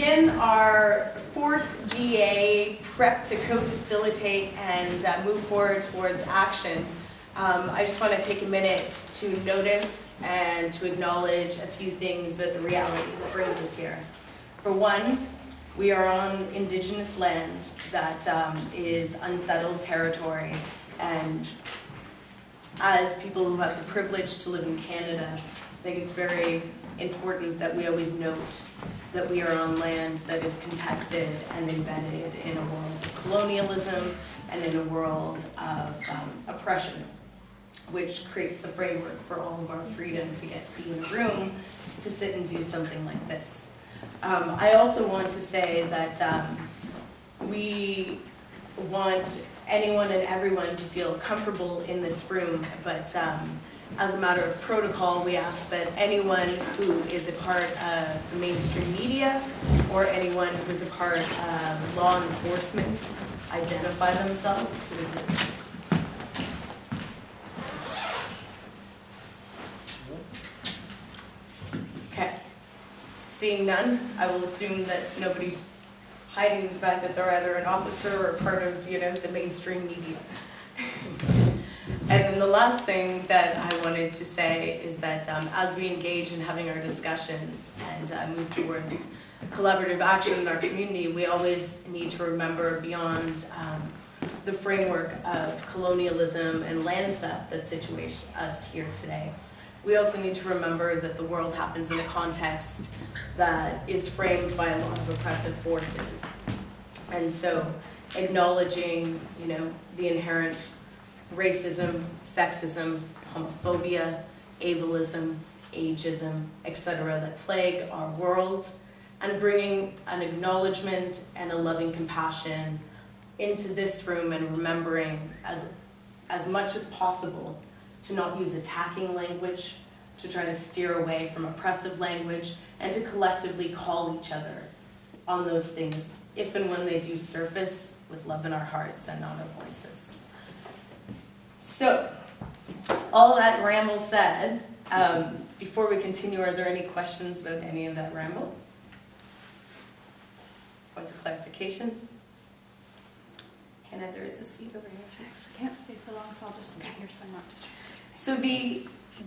begin our fourth GA prep to co-facilitate and move forward towards action, I just want to take a minute to notice and to acknowledge a few things about the reality that brings us here. For one, we are on Indigenous land that is unsettled territory, and as people who have the privilege to live in Canada, I think it's very important that we always note that we are on land that is contested and embedded in a world of colonialism and in a world of oppression, which creates the framework for all of our freedom to get to be in a room to sit and do something like this. I also want to say that we want anyone and everyone to feel comfortable in this room, but as a matter of protocol, we ask that anyone who is a part of the mainstream media or anyone who is a part of law enforcement identify themselves to the group. Okay. Seeing none, I will assume that nobody's hiding the fact that they're either an officer or part of, the mainstream media. And then the last thing that I wanted to say is that as we engage in having our discussions and move towards collaborative action in our community, we always need to remember beyond the framework of colonialism and land theft that situates us here today. We also need to remember that the world happens in a context that is framed by a lot of oppressive forces. And so acknowledging, the inherent racism, sexism, homophobia, ableism, ageism, etc. that plague our world, and bringing an acknowledgement and a loving compassion into this room, and remembering as much as possible to not use attacking language, to try to steer away from oppressive language, and to collectively call each other on those things if and when they do surface with love in our hearts and not our voices. So, all that ramble said, before we continue, are there any questions about any of that ramble? Points of clarification? Hannah, there is a seat over here. I actually can't stay for long, so I'll just stand here so I'm not distracted. So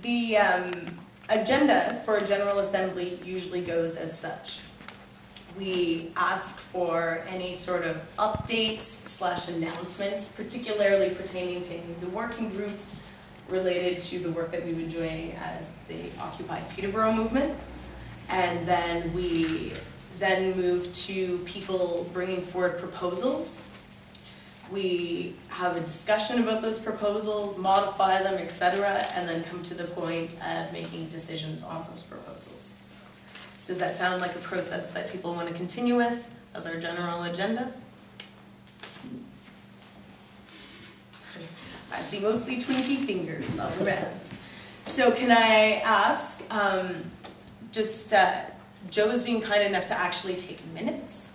the agenda for a General Assembly usually goes as such. We ask for any sort of updates/announcements, particularly pertaining to any of the working groups related to the work that we've been doing as the Occupied Peterborough movement. And then we move to people bringing forward proposals. We have a discussion about those proposals, modify them, etc., and then come to the point of making decisions on those proposals. Does that sound like a process that people want to continue with as our general agenda? I see mostly twinky fingers all around. So can I ask, Joe is being kind enough to actually take minutes.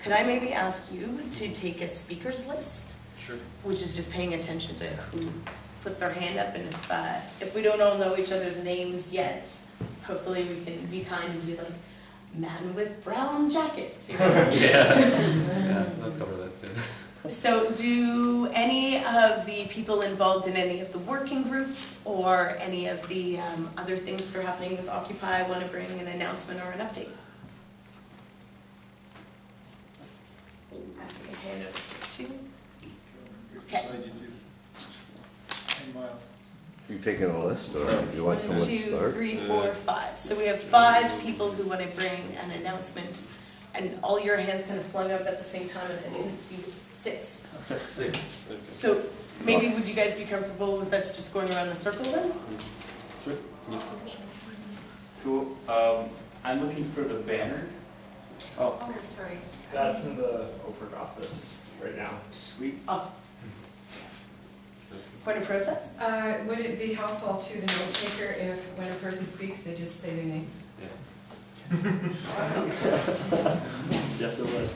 Could I maybe ask you to take a speakers list? Sure. Which is just paying attention to who put their hand up, and if we don't all know each other's names yet, hopefully we can be kind and be like, man with brown jacket. Yeah, I'll cover that too. So do any of the people involved in any of the working groups or any of the other things that are happening with Occupy want to bring an announcement or an update? That's a hand over two. Okay. You taking a list, or you want someone to 1, 2, start? 3, 4, 5. So we have 5 people who want to bring an announcement, and all your hands kind of flung up at the same time, and I didn't see 6. Okay. 6. Okay. So maybe would you guys be comfortable with us just going around the circle then? Sure. Yeah. Cool. I'm looking for the banner. Oh, sorry. That's in the Oprah office right now. Sweet. Awesome. Point of process? Would it be helpful to the note taker if when a person speaks, they just say their name? Yeah. Yes, it would.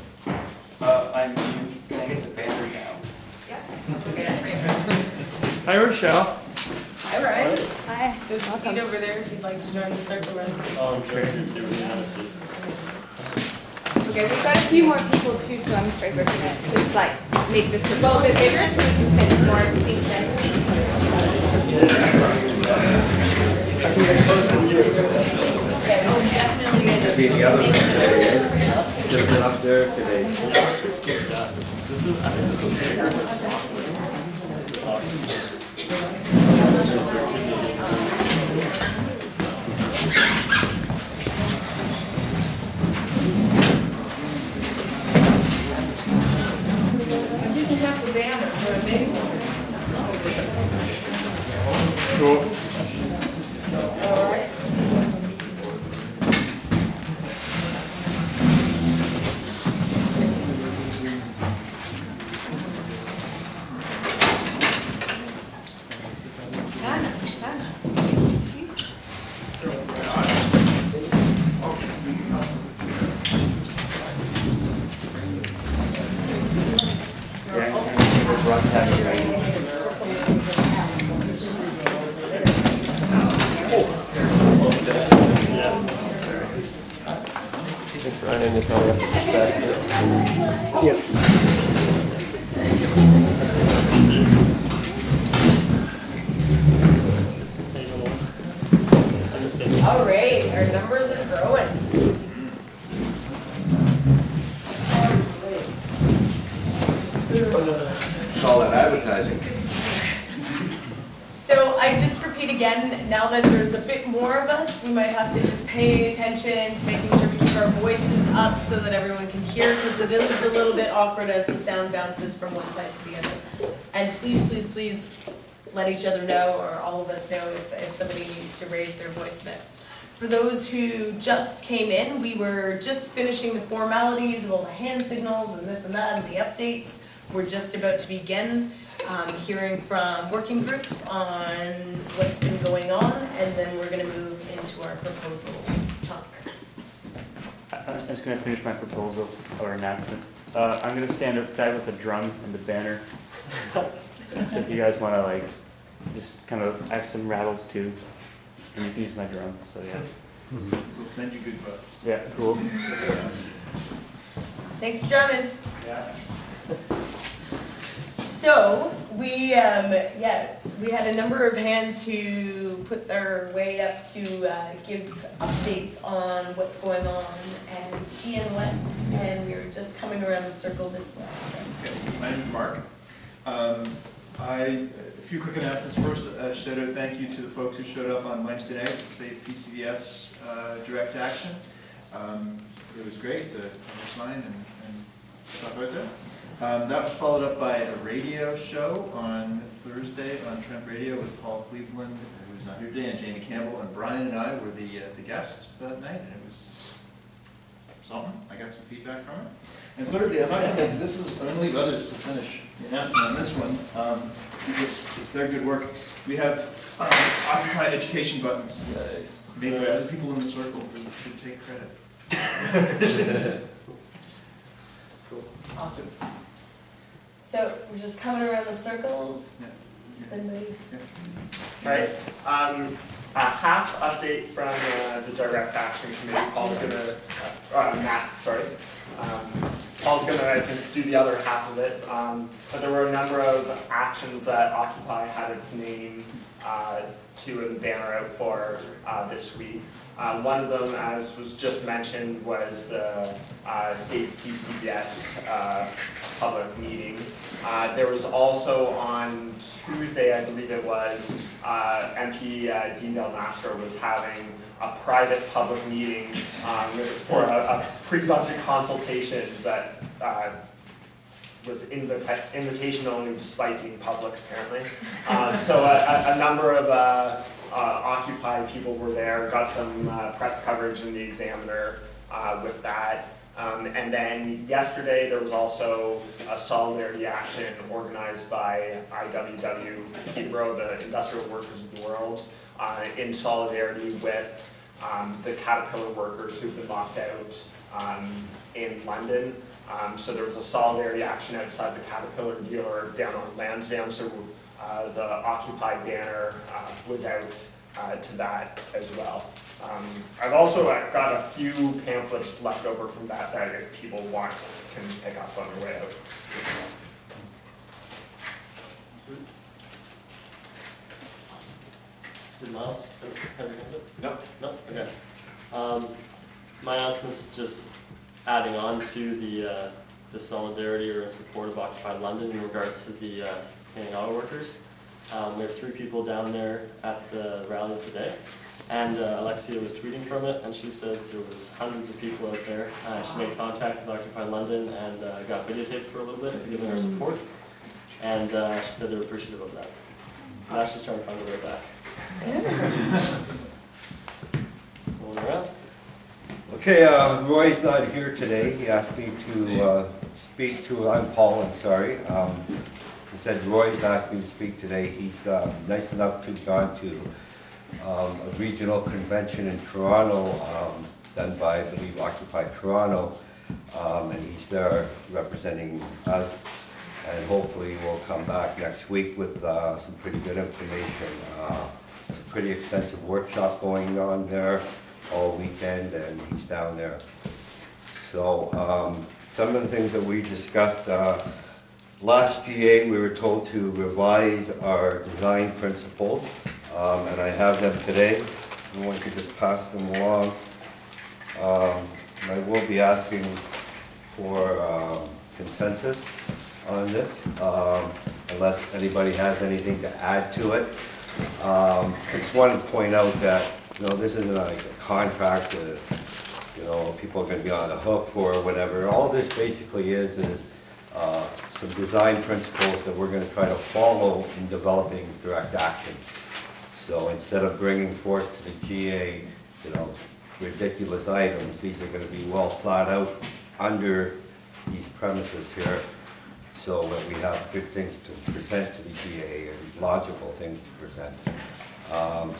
Can I get the banner now? Yeah. Okay. Hi, Rochelle. Hi, Ryan. Hi. There's a seat over there if you'd like to join the circle around. Oh, I'm sure you too. Okay, we've got a few more people too, so I'm afraid we're gonna just like make this a little bit bigger so we can fit more seats in. Be the other one today, just been up there today. I didn't have the banner, but I made one. Cool. All right. Hannah, Hannah. See? We're broadcasting right now. Ryan, you probably have to push back. Yep. All right, our numbers are growing. It's all that advertising. So I just repeat again, now that there's a bit more of us, we might have to just pay attention to making sure we keep our voices up so that everyone can hear, because it is a little bit awkward as the sound bounces from one side to the other. And please, please, please let each other know, or all of us know, if somebody needs to raise their voice a bit. For those who just came in, we were just finishing the formalities of all the hand signals and this and that and the updates. We're just about to begin hearing from working groups on what's been going on, and then we're going to move into our proposal chunk. I'm just going to finish my proposal or announcement. I'm going to stand outside with the drum and the banner. So if you guys want to like, just kind of, I have some rattles too, and you can use my drum. So yeah. We'll send you good vibes. Yeah, cool. Thanks for drumming. Yeah. So we had a number of hands who put their way up to give updates on what's going on, and Ian went, and we were just coming around the circle this way. So. Okay, my name is Mark. A few quick announcements. First, shout out thank you to the folks who showed up on Wednesday night at Safe PCVS Direct Action. It was great, the sign and stuff out there. That was followed up by a radio show on Thursday on Trent Radio with Paul Cleveland, who's not here today, and Jamie Campbell, and Brian and I were the guests that night, and it was something. I got some feedback from it. And thirdly, I'm not going to, this is, I'm going to leave others to finish the announcement on this one, because it's their good work. We have Occupy Education buttons made by other people in the circle who should take credit. Cool. Awesome. So we're just coming around the circle. Yeah. Does anybody? Yeah. Right. Half update from the Direct Action Committee. Paul's gonna, Matt, sorry. Paul's gonna, I think, do the other half of it. But there were a number of actions that Occupy had its name to and banner out for this week. One of them, as was just mentioned, was the Safe PCVS public meeting. There was also on Tuesday, I believe it was, MP Dean Del Mastro was having a private public meeting for a pre-budget consultation that was invitation only despite being public apparently. So a number of Occupy people were there, got some press coverage in the Examiner with that. And then yesterday there was also a solidarity action organized by IWW Peterborough, the Industrial Workers of the World, in solidarity with the Caterpillar workers who've been locked out in London. So there was a solidarity action outside the Caterpillar dealer down on Lansdowne, so the Occupy banner was out to that as well. I've also got a few pamphlets left over from that if people want, can pick up on their way out. Did Miles have your hand up? No. No? Okay. My announcement just adding on to the solidarity or in support of Occupied London in regards to the Canadian auto workers. We have 3 people down there at the rally today, and Alexia was tweeting from it, and she says there was hundreds of people out there. She made contact with Occupy London and got videotaped for a little bit to give them her support, and she said they were appreciative of that. Now she's trying to find her way back. Going around. Okay, Roy's not here today. He asked me to speak to, I'm Paul, I'm sorry. He said Roy's asked me to speak today. He's nice enough to have gone to a regional convention in Toronto, done by, I believe, Occupy Toronto, and he's there representing us, and hopefully we'll come back next week with some pretty good information. It's a pretty extensive workshop going on there all weekend, and he's down there. So some of the things that we discussed, last GA we were told to revise our design principles, and I have them today. I'm going to just pass them along. I will be asking for consensus on this, unless anybody has anything to add to it. I just wanted to point out that, this isn't like a contract that, people are going to be on the hook for or whatever. All this basically is some design principles that we're going to try to follow in developing direct action. So instead of bringing forth to the GA, ridiculous items, these are going to be well thought out under these premises here, so that we have good things to present to the GA and logical things to present.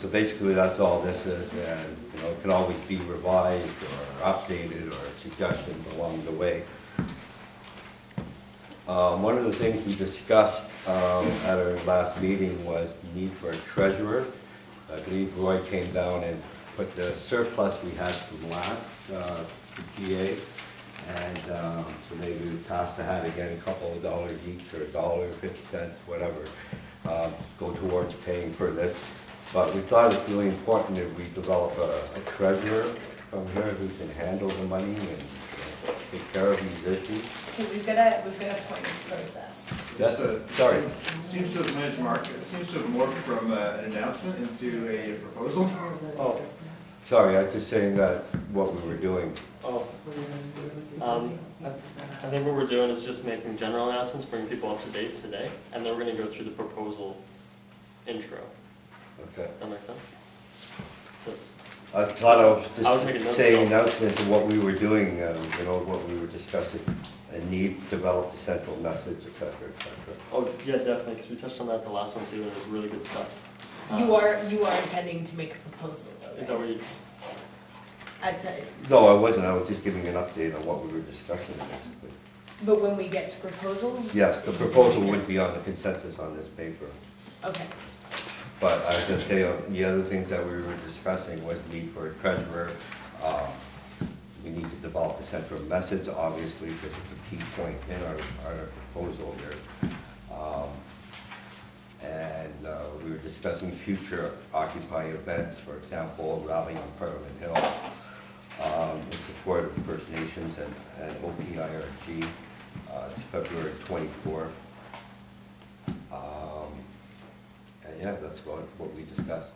So basically that's all this is, and it can always be revised or updated or suggestions along the way. One of the things we discussed at our last meeting was the need for a treasurer. I believe Roy came down and put the surplus we had from last GA, and so maybe we were tasked to have again a couple of dollars each, or $1.50, whatever, go towards paying for this. But we thought it's really important that we develop a treasurer from here who can handle the money and take care of these issues. Okay, we've got a appointment process. Yes, Sorry. Seems to have managed market, seems to have morphed from an announcement into a proposal. Oh. Sorry, I'm just saying that what we were doing. Oh. I think what we're doing is just making general announcements, bringing people up to date today, and then we're going to go through the proposal intro. Okay. Does that make sense? So, I thought I was making just notes saying still. announcements of what we were doing, what we were discussing, and need to develop the central message, et cetera, et cetera. oh, yeah, definitely, because we touched on that the last one too, and it was really good stuff. You are intending to make a proposal, though, Is that right? what you... I'd say, No, I wasn't. I was just giving an update on what we were discussing, basically. but when we get to proposals? Yes, the proposal would be on the consensus on this paper. Okay, But I was going to say, the other things that we were discussing was need for a treasurer. We need to develop a central message, obviously, because it's a key point in our proposal here. And we were discussing future Occupy events, for example, rally on Parliament Hill, in support of First Nations and OPIRG. It's February 24th. And yeah, that's what we discussed.